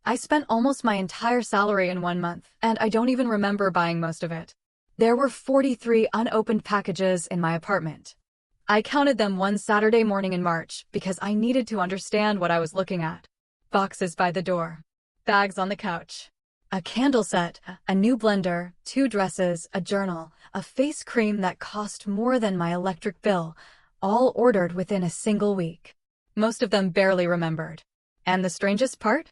I spent almost my entire salary in 1 month, and I don't even remember buying most of it. There were 43 unopened packages in my apartment. I counted them one Saturday morning in March because I needed to understand what I was looking at. Boxes by the door. Bags on the couch. A candle set, a new blender, 2 dresses, a journal, a face cream that cost more than my electric bill, all ordered within a single week. Most of them barely remembered. And the strangest part?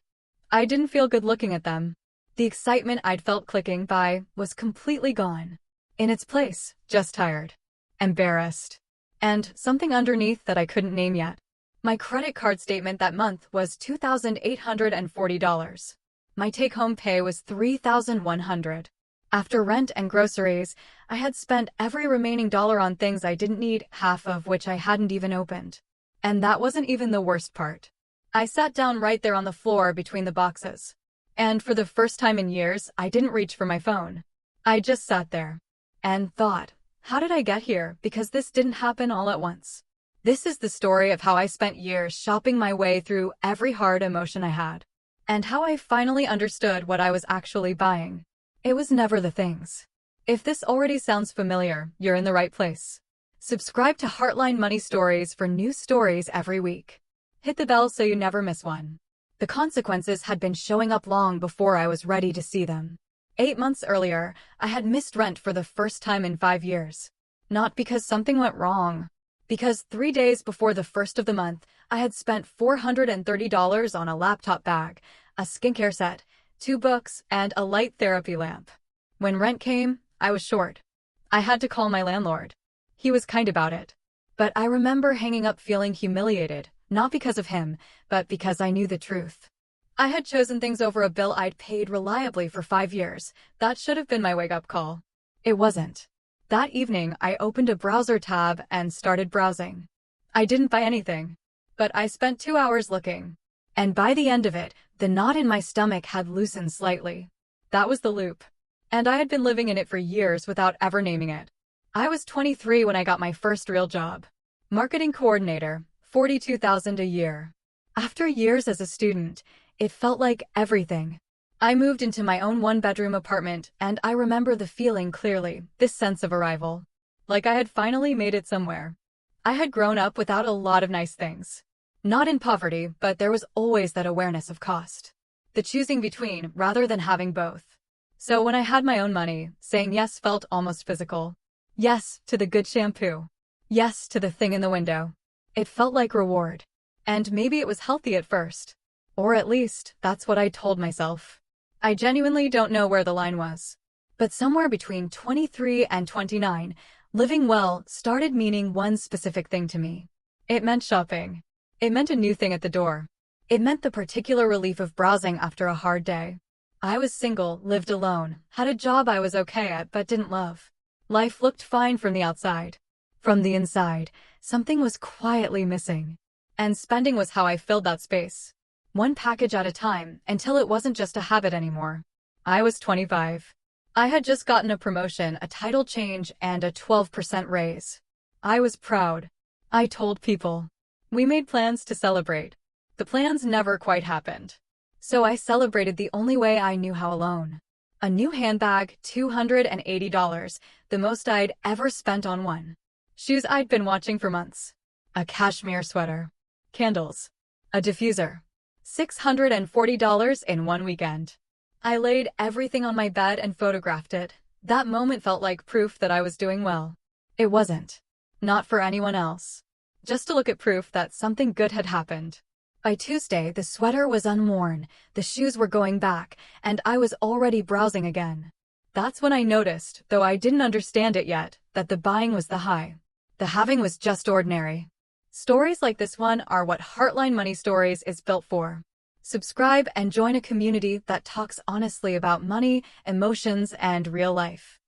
I didn't feel good looking at them. The excitement I'd felt clicking by was completely gone. In its place, just tired. Embarrassed. And something underneath that I couldn't name yet. My credit card statement that month was $2,840. My take-home pay was $3,100. After rent and groceries, I had spent every remaining dollar on things I didn't need, half of which I hadn't even opened. And that wasn't even the worst part. I sat down right there on the floor between the boxes. And for the first time in years, I didn't reach for my phone. I just sat there and thought, how did I get here? Because this didn't happen all at once. This is the story of how I spent years shopping my way through every hard emotion I had. And how I finally understood what I was actually buying. It was never the things. If this already sounds familiar, you're in the right place. Subscribe to Heartline Money Stories for new stories every week. Hit the bell so you never miss one. The consequences had been showing up long before I was ready to see them. 8 months earlier, I had missed rent for the first time in 5 years. Not because something went wrong. Because 3 days before the first of the month, I had spent $430 on a laptop bag, a skincare set, 2 books, and a light therapy lamp. When rent came, I was short. I had to call my landlord. He was kind about it. But I remember hanging up feeling humiliated, not because of him, but because I knew the truth. I had chosen things over a bill I'd paid reliably for 5 years. That should have been my wake-up call. It wasn't. That evening, I opened a browser tab and started browsing. I didn't buy anything. But I spent 2 hours looking. And by the end of it, the knot in my stomach had loosened slightly. That was the loop. And I had been living in it for years without ever naming it. I was 23 when I got my first real job. Marketing coordinator, $42,000 a year. After years as a student, it felt like everything. I moved into my own 1-bedroom apartment, and I remember the feeling clearly, this sense of arrival. Like I had finally made it somewhere. I had grown up without a lot of nice things. Not in poverty, but there was always that awareness of cost. The choosing between, rather than having both. So when I had my own money, saying yes felt almost physical. Yes to the good shampoo. Yes to the thing in the window. It felt like reward. And maybe it was healthy at first. Or at least, that's what I told myself. I genuinely don't know where the line was. But somewhere between 23 and 29, living well started meaning one specific thing to me. It meant shopping. It meant a new thing at the door. It meant the particular relief of browsing after a hard day. I was single, lived alone, had a job I was okay at but didn't love. Life looked fine from the outside. From the inside, something was quietly missing. And spending was how I filled that space. One package at a time, until it wasn't just a habit anymore. I was 25. I had just gotten a promotion, a title change, and a 12% raise. I was proud. I told people. We made plans to celebrate. The plans never quite happened. So I celebrated the only way I knew how, alone. A new handbag, $280, the most I'd ever spent on one. Shoes I'd been watching for months. A cashmere sweater. Candles. A diffuser. $640 in one weekend. I laid everything on my bed and photographed it. That moment felt like proof that I was doing well. It wasn't. Not for anyone else. Just to look at proof that something good had happened. By Tuesday, the sweater was unworn, the shoes were going back, and I was already browsing again. That's when I noticed, though I didn't understand it yet, that the buying was the high. The having was just ordinary. Stories like this one are what Heartline Money Stories is built for. Subscribe and join a community that talks honestly about money, emotions, and real life.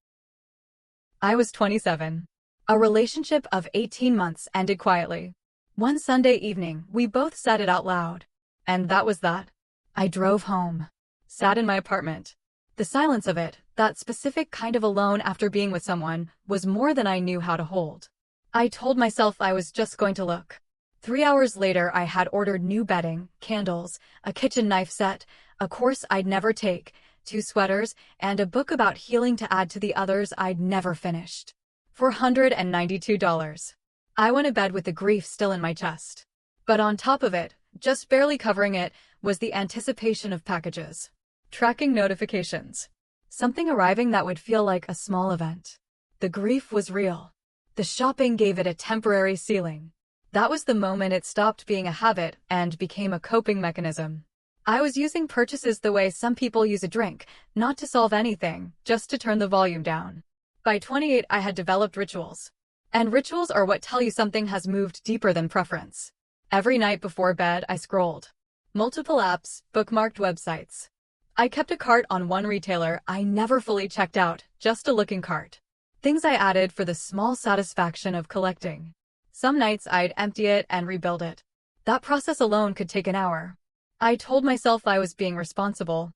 I was 27. A relationship of 18 months ended quietly. One Sunday evening, we both said it out loud. And that was that. I drove home. Sat in my apartment. The silence of it, that specific kind of alone after being with someone, was more than I knew how to hold. I told myself I was just going to look. 3 hours later, I had ordered new bedding, candles, a kitchen knife set, a course I'd never take, 2 sweaters, and a book about healing to add to the others I'd never finished. $492. I went to bed with the grief still in my chest. But on top of it, just barely covering it, was the anticipation of packages. Tracking notifications. Something arriving that would feel like a small event. The grief was real. The shopping gave it a temporary ceiling. That was the moment it stopped being a habit and became a coping mechanism. I was using purchases the way some people use a drink, not to solve anything, just to turn the volume down. By 28, I had developed rituals. And rituals are what tell you something has moved deeper than preference. Every night before bed, I scrolled. Multiple apps, bookmarked websites. I kept a cart on one retailer I never fully checked out, just a looking cart. Things I added for the small satisfaction of collecting. Some nights I'd empty it and rebuild it. That process alone could take an hour. I told myself I was being responsible.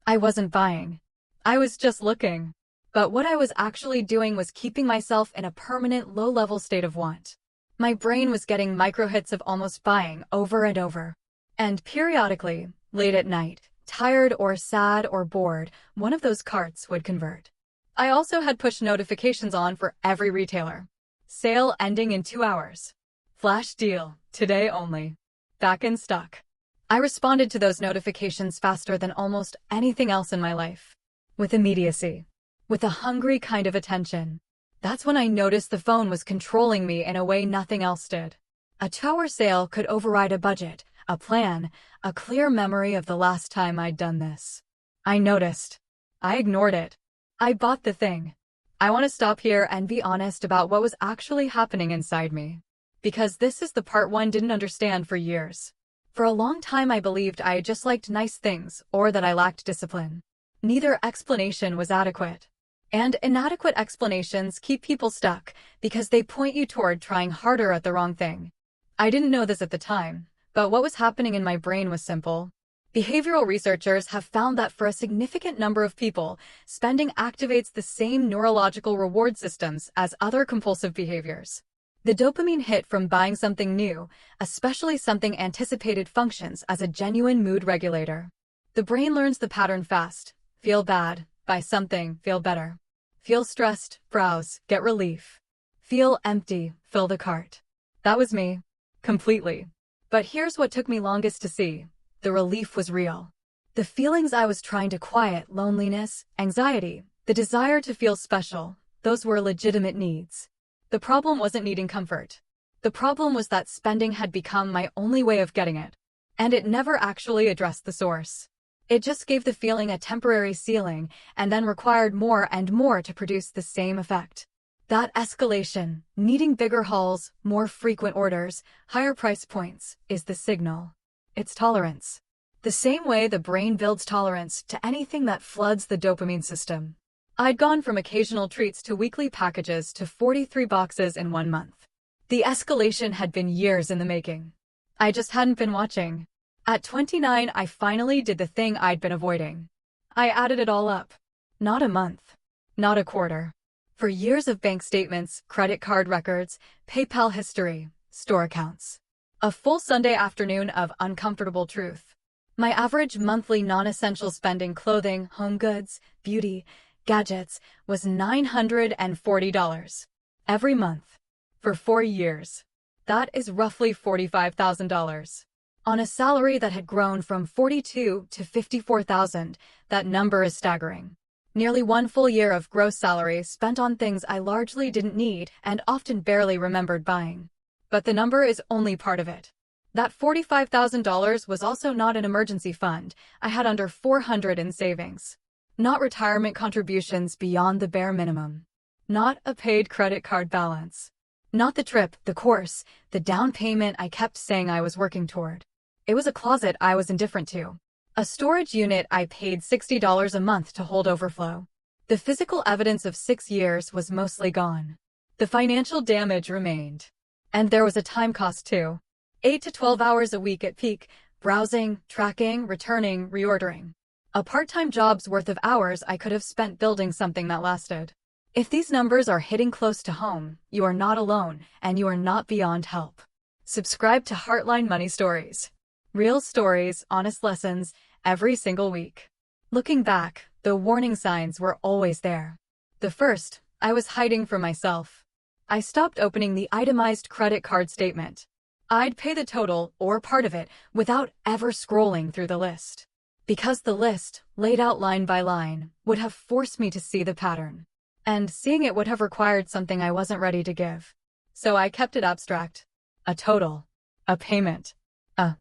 I wasn't buying. I was just looking. But what I was actually doing was keeping myself in a permanent low-level state of want. My brain was getting micro-hits of almost buying over and over. And periodically, late at night, tired or sad or bored, one of those carts would convert. I also had push notifications on for every retailer. Sale ending in 2 hours. Flash deal, today only. Back in stock. I responded to those notifications faster than almost anything else in my life. With immediacy. With a hungry kind of attention. That's when I noticed the phone was controlling me in a way nothing else did. A 2-hour sale could override a budget, a plan, a clear memory of the last time I'd done this. I noticed. I ignored it. I bought the thing. I want to stop here and be honest about what was actually happening inside me. Because this is the part one didn't understand for years. For a long time I believed I just liked nice things or that I lacked discipline. Neither explanation was adequate. And inadequate explanations keep people stuck because they point you toward trying harder at the wrong thing. I didn't know this at the time, but what was happening in my brain was simple. Behavioral researchers have found that for a significant number of people, spending activates the same neurological reward systems as other compulsive behaviors. The dopamine hit from buying something new, especially something anticipated, functions as a genuine mood regulator. The brain learns the pattern fast. Feel bad, buy something, feel better. Feel stressed, browse, get relief. Feel empty, fill the cart. That was me. Completely. But here's what took me longest to see. The relief was real. The feelings I was trying to quiet, loneliness, anxiety, the desire to feel special, those were legitimate needs. The problem wasn't needing comfort. The problem was that spending had become my only way of getting it. And it never actually addressed the source. It just gave the feeling a temporary ceiling and then required more and more to produce the same effect. That escalation, needing bigger hauls, more frequent orders, higher price points, is the signal. It's tolerance. The same way the brain builds tolerance to anything that floods the dopamine system. I'd gone from occasional treats to weekly packages to 43 boxes in 1 month. The escalation had been years in the making. I just hadn't been watching. At 29, I finally did the thing I'd been avoiding. I added it all up. Not a month. Not a quarter. For years of bank statements, credit card records, PayPal history, store accounts. A full Sunday afternoon of uncomfortable truth. My average monthly non-essential spending, clothing, home goods, beauty, gadgets, was $940 every month for 4 years. That is roughly $45,000. On a salary that had grown from $42,000 to $54,000, that number is staggering. Nearly 1 full year of gross salary spent on things I largely didn't need and often barely remembered buying. But the number is only part of it. That $45,000 was also not an emergency fund. I had under $400 in savings. Not retirement contributions beyond the bare minimum. Not a paid credit card balance. Not the trip, the course, the down payment I kept saying I was working toward. It was a closet I was indifferent to. A storage unit I paid $60 a month to hold overflow. The physical evidence of 6 years was mostly gone. The financial damage remained. And there was a time cost too. 8 to 12 hours a week at peak, browsing, tracking, returning, reordering. A part-time job's worth of hours I could have spent building something that lasted. If these numbers are hitting close to home, you are not alone, and you are not beyond help. Subscribe to Heartline Money Stories. Real stories, honest lessons, every single week. Looking back, the warning signs were always there. The first, I was hiding from myself. I stopped opening the itemized credit card statement. I'd pay the total, or part of it, without ever scrolling through the list. Because the list, laid out line by line, would have forced me to see the pattern. And seeing it would have required something I wasn't ready to give. So I kept it abstract. A total. A payment. A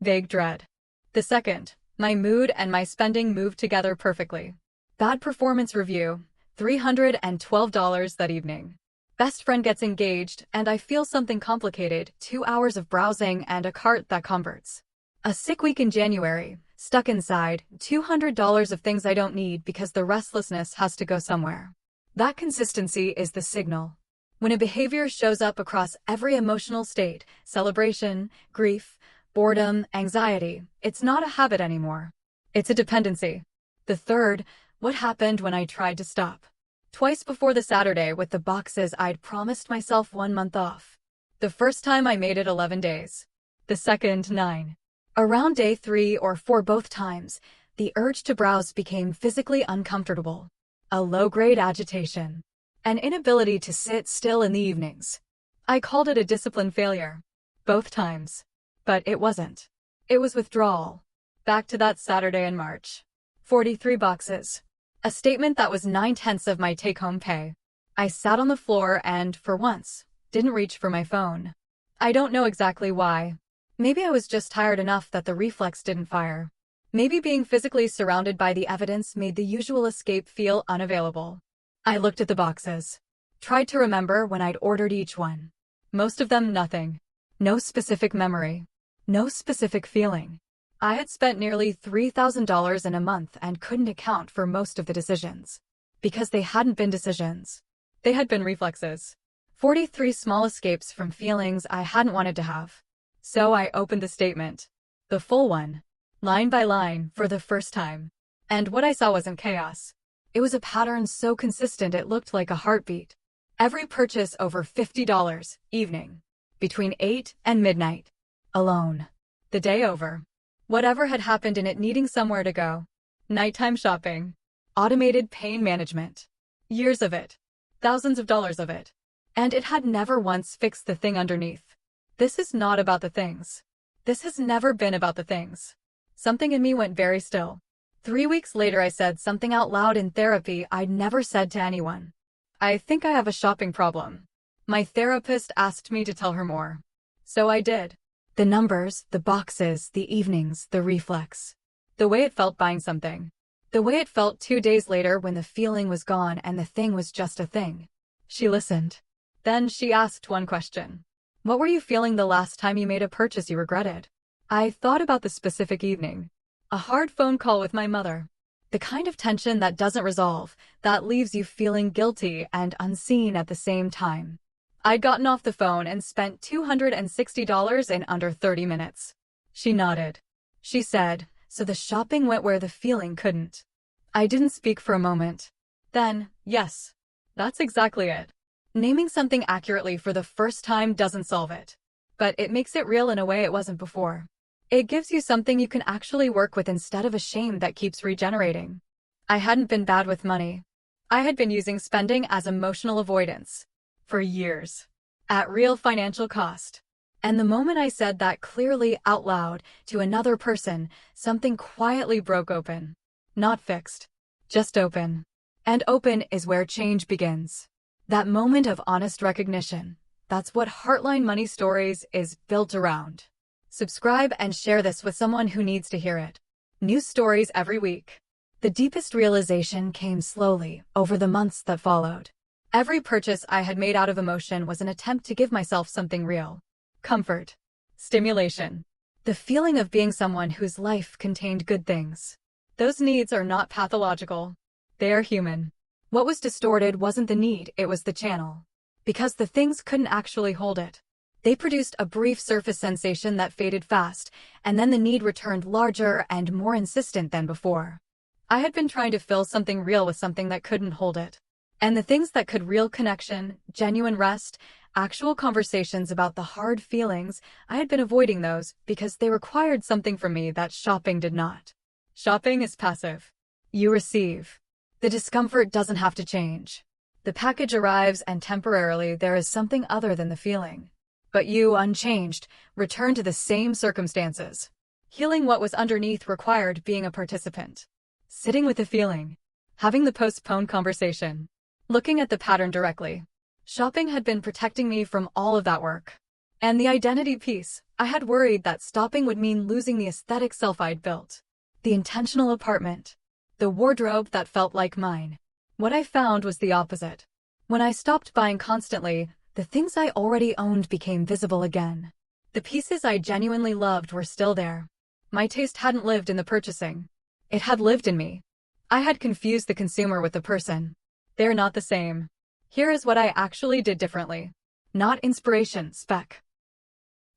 vague dread. The second, my mood and my spending moved together perfectly. Bad performance review, $312 that evening. Best friend gets engaged, and I feel something complicated, 2 hours of browsing and a cart that converts. A sick week in January, stuck inside, $200 of things I don't need because the restlessness has to go somewhere. That consistency is the signal. When a behavior shows up across every emotional state, celebration, grief, boredom, anxiety, it's not a habit anymore. It's a dependency. The third, what happened when I tried to stop? Twice before the Saturday with the boxes I'd promised myself 1 month off. The first time I made it 11 days. The second, 9. Around day 3 or 4 both times, the urge to browse became physically uncomfortable. A low-grade agitation. An inability to sit still in the evenings. I called it a discipline failure. Both times. But it wasn't. It was withdrawal. Back to that Saturday in March. 43 boxes. A statement that was 9/10 of my take-home pay. I sat on the floor and, for once, didn't reach for my phone. I don't know exactly why. Maybe I was just tired enough that the reflex didn't fire. Maybe being physically surrounded by the evidence made the usual escape feel unavailable. I looked at the boxes. Tried to remember when I'd ordered each one. Most of them nothing. No specific memory. No specific feeling. I had spent nearly $3,000 in a month and couldn't account for most of the decisions. Because they hadn't been decisions. They had been reflexes. 43 small escapes from feelings I hadn't wanted to have. So I opened the statement. The full one. Line by line, for the first time. And what I saw wasn't chaos. It was a pattern so consistent it looked like a heartbeat. Every purchase over $50, evening. Between 8 and midnight. Alone. The day over. Whatever had happened in it needing somewhere to go. Nighttime shopping. Automated pain management. Years of it. Thousands of dollars of it. And it had never once fixed the thing underneath. This is not about the things. This has never been about the things. Something in me went very still. 3 weeks later I said something out loud in therapy I'd never said to anyone. I think I have a shopping problem. My therapist asked me to tell her more. So I did. The numbers, the boxes, the evenings, the reflex. The way it felt buying something. The way it felt 2 days later when the feeling was gone and the thing was just a thing. She listened. Then she asked one question. What were you feeling the last time you made a purchase you regretted? I thought about the specific evening. A hard phone call with my mother. The kind of tension that doesn't resolve, that leaves you feeling guilty and unseen at the same time. I'd gotten off the phone and spent $260 in under 30 minutes. She nodded. She said, so the shopping went where the feeling couldn't. I didn't speak for a moment. Then, yes. That's exactly it. Naming something accurately for the first time doesn't solve it. But it makes it real in a way it wasn't before. It gives you something you can actually work with instead of a shame that keeps regenerating. I hadn't been bad with money. I had been using spending as emotional avoidance. For years. At real financial cost. And the moment I said that clearly out loud to another person, something quietly broke open. Not fixed. Just open. And open is where change begins. That moment of honest recognition. That's what Heartline Money Stories is built around. Subscribe and share this with someone who needs to hear it. New stories every week. The deepest realization came slowly over the months that followed. Every purchase I had made out of emotion was an attempt to give myself something real. Comfort. Stimulation. The feeling of being someone whose life contained good things. Those needs are not pathological. They are human. What was distorted wasn't the need, it was the channel. Because the things couldn't actually hold it. They produced a brief surface sensation that faded fast, and then the need returned larger and more insistent than before. I had been trying to fill something real with something that couldn't hold it. And the things that could real connection, genuine rest, Actual conversations about the hard feelings. I had been avoiding those because they required something from me that shopping did not. Shopping is passive. You receive. The discomfort doesn't have to change. The package arrives and temporarily there is something other than the feeling. But you, unchanged, return to the same circumstances. Healing what was underneath required being a participant. Sitting with the feeling. Having the postponed conversation. Looking at the pattern directly. Shopping had been protecting me from all of that work. And the identity piece, I had worried that stopping would mean losing the aesthetic self I'd built. The intentional apartment. The wardrobe that felt like mine. What I found was the opposite. When I stopped buying constantly, the things I already owned became visible again. The pieces I genuinely loved were still there. My taste hadn't lived in the purchasing. It had lived in me. I had confused the consumer with the person. They're not the same. Here is what I actually did differently. Not inspiration, spec.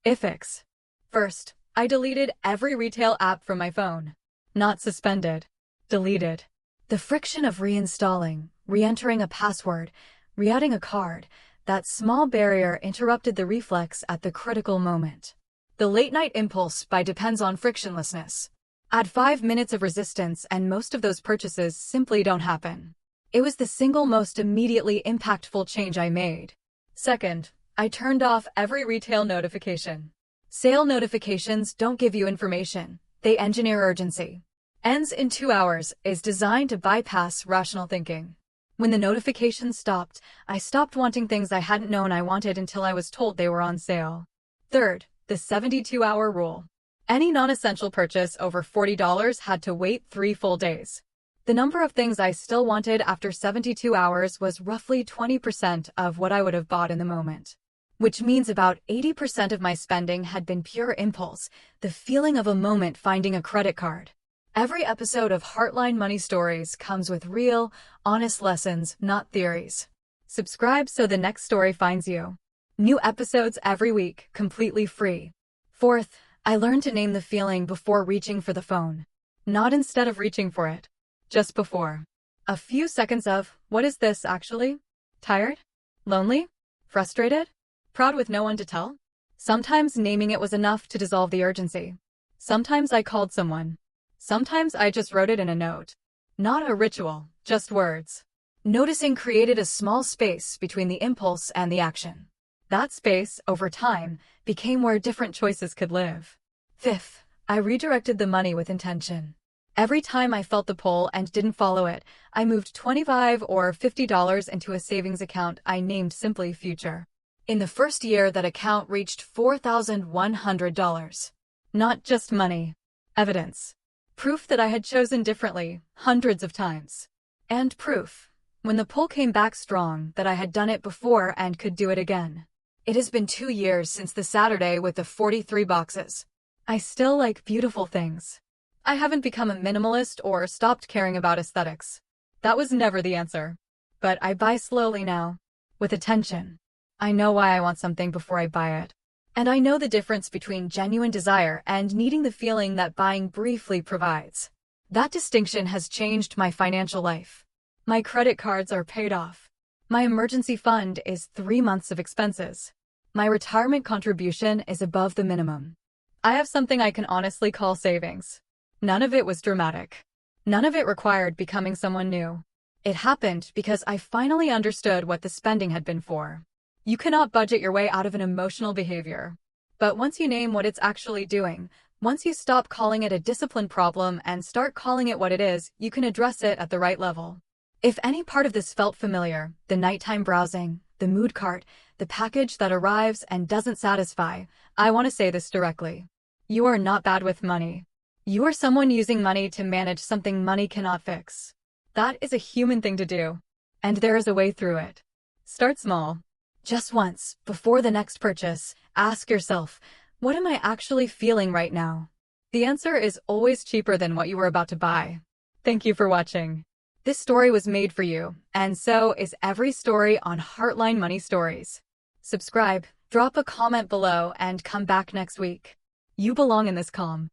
Ifix. First, I deleted every retail app from my phone. Not suspended. Deleted. The friction of reinstalling, re-entering a password, re-adding a card, that small barrier interrupted the reflex at the critical moment. The late-night impulse buy depends on frictionlessness. Add 5 minutes of resistance and most of those purchases simply don't happen. It was the single most immediately impactful change I made. Second, I turned off every retail notification. Sale notifications don't give you information. They engineer urgency. Ends in 2 hours is designed to bypass rational thinking. When the notification stopped, I stopped wanting things I hadn't known I wanted until I was told they were on sale. Third, the 72-hour rule. Any non-essential purchase over $40 had to wait 3 full days. The number of things I still wanted after 72 hours was roughly 20% of what I would have bought in the moment. Which means about 80% of my spending had been pure impulse, the feeling of a moment finding a credit card. Every episode of Heartline Money Stories comes with real, honest lessons, not theories. Subscribe so the next story finds you. New episodes every week, completely free. Fourth, I learned to name the feeling before reaching for the phone. Not instead of reaching for it. Just before. A few seconds of, what is this actually? Tired? Lonely? Frustrated? Proud with no one to tell? Sometimes naming it was enough to dissolve the urgency. Sometimes I called someone. Sometimes I just wrote it in a note. Not a ritual, just words. Noticing created a small space between the impulse and the action. That space, over time, became where different choices could live. Fifth, I redirected the money with intention. Every time I felt the pull and didn't follow it, I moved $25 or $50 into a savings account I named simply Future. In the first year, that account reached $4,100. Not just money. Evidence. Proof that I had chosen differently, hundreds of times. And proof, when the pull came back strong, that I had done it before and could do it again. It has been 2 years since the Saturday with the 43 boxes. I still like beautiful things. I haven't become a minimalist or stopped caring about aesthetics. That was never the answer. But I buy slowly now. With attention. I know why I want something before I buy it. And I know the difference between genuine desire and needing the feeling that buying briefly provides. That distinction has changed my financial life. My credit cards are paid off. My emergency fund is 3 months of expenses. My retirement contribution is above the minimum. I have something I can honestly call savings. None of it was dramatic. None of it required becoming someone new. It happened because I finally understood what the spending had been for. You cannot budget your way out of an emotional behavior. But once you name what it's actually doing, once you stop calling it a discipline problem and start calling it what it is, you can address it at the right level. If any part of this felt familiar, the nighttime browsing, the mood cart, the package that arrives and doesn't satisfy, I want to say this directly. You are not bad with money. You are someone using money to manage something money cannot fix. That is a human thing to do. And there is a way through it. Start small. Just once, before the next purchase, ask yourself, what am I actually feeling right now? The answer is always cheaper than what you were about to buy. Thank you for watching. This story was made for you, and so is every story on Heartline Money Stories. Subscribe, drop a comment below, and come back next week. You belong in this calm.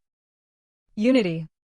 Unity.